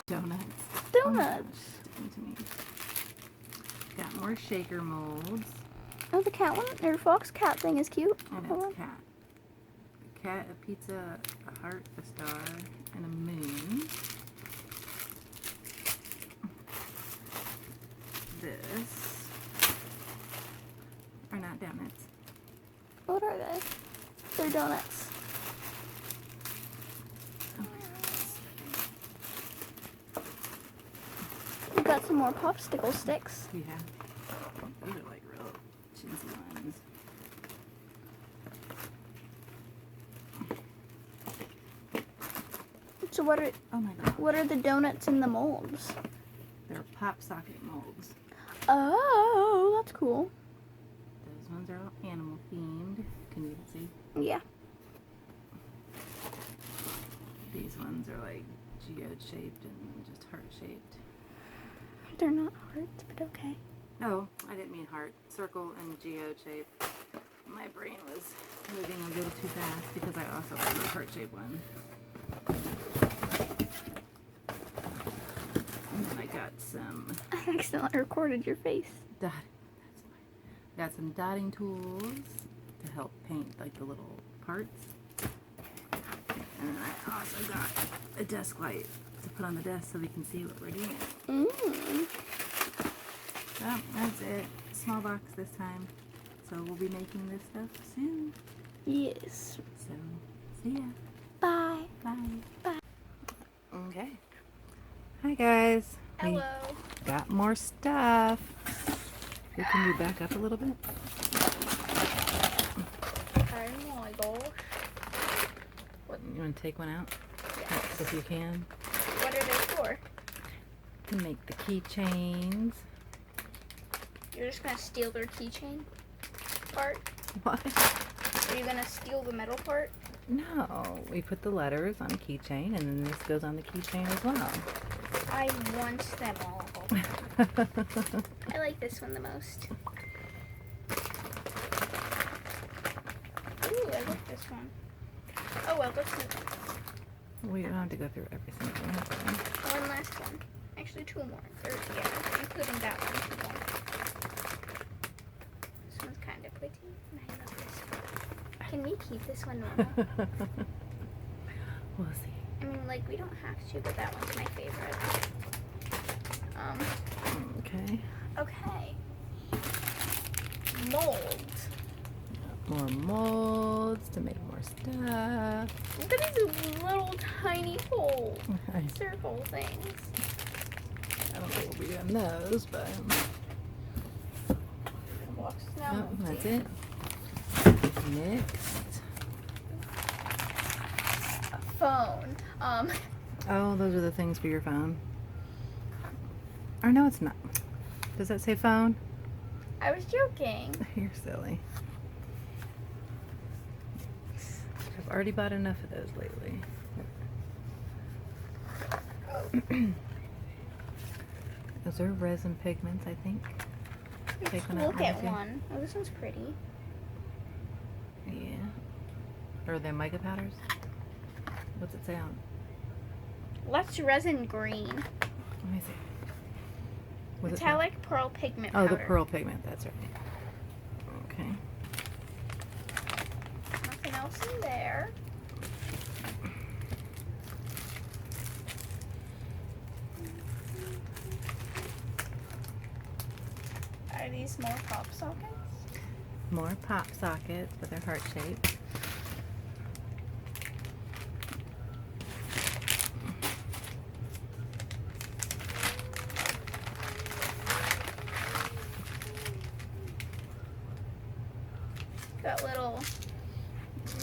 Donuts. Donuts. Got more shaker molds. Oh, the cat one? Or fox cat thing is cute. And it's cat. A cat, a pizza, a heart, a star, and a moon. This are not donuts. What are they? They're donuts. We got some more popsicle sticks. Yeah. These are like real chintzy ones. So what are Oh my god. what are the donuts in the molds? They're pop socket molds. Oh, that's cool. Those ones are all animal themed. Can you even see? Yeah. These ones are like geode shaped and just heart shaped. They're not hearts, but okay. No, I didn't mean heart. Circle and geode shape. My brain was moving a little too fast because I also have a heart shaped one. And then I got some I accidentally recorded your face. dot. That's fine. Got some dotting tools to help paint like the little parts. And then I also got a desk light to put on the desk so we can see what we're doing. Mmm. Well, that's it. Small box this time. So we'll be making this stuff soon. Yes. So, see ya. Bye. Bye. Bye. Okay. Hi guys. We Hello. got more stuff. Here, can you back up a little bit? Oh my gosh. You want to take one out? Yes. If you can. What are they for? To make the keychains. You're just gonna steal their keychain part? What? Are you gonna steal the metal part? No. We put the letters on a keychain and then this goes on the keychain as well. I want them all. I like this one the most. Ooh, I like this one. Oh well, let's do that. We don't have to go through every single one. One last one. Actually, two more. Or, yeah, including that one. Two more. This one's kind of pretty. And I love this one. Can we keep this one normal? We'll see. I mean, like, we don't have to, but that one's my favorite. Okay. Okay. Molds. More molds to make more stuff. Look at these little tiny hole I circle things. don't know what we'll be doing those, but Box now. oh, that's it. Next. A phone. Oh, those are the things for your phone. Or no, it's not. Does that say phone? I was joking. You're silly. I've already bought enough of those lately. Those are resin pigments, I think. Take one out. Look at Lindsay. one. Oh, this one's pretty. Yeah. Or the mica powders? What's it say on? Let's resin green. Let me see. What's it say? Metallic pearl pigment Oh, powder. the pearl pigment. That's right. Okay. Nothing else in there. Are these more pop sockets? More pop sockets, but they're heart shaped. Got little,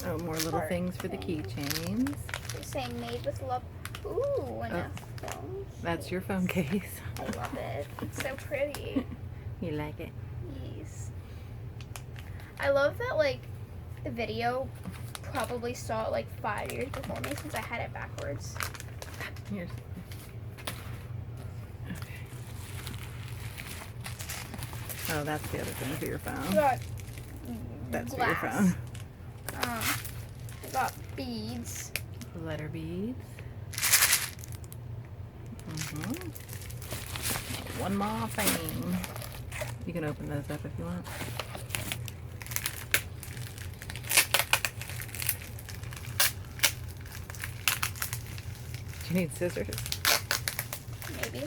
Oh, more little Heart things for the keychains. they say made with love. Ooh, and a phone. That's your phone case. I love it. It's so pretty. You like it? Yes. I love that, like, the video probably saw it like 5 years before me since I had it backwards. Here's. Okay. Oh, that's the other thing for your phone. Got That's where you're glass. from. I got beads. Letter beads. One more thing. You can open those up if you want. Do you need scissors? Maybe.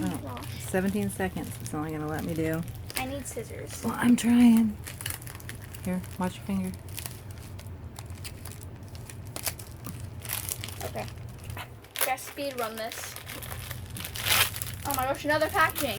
Oh, Gosh. 17 seconds. It's only gonna let me do. I need scissors. Well, I'm trying. Here, watch your finger. Okay. Gotta speed run this. Oh my gosh, another packaging.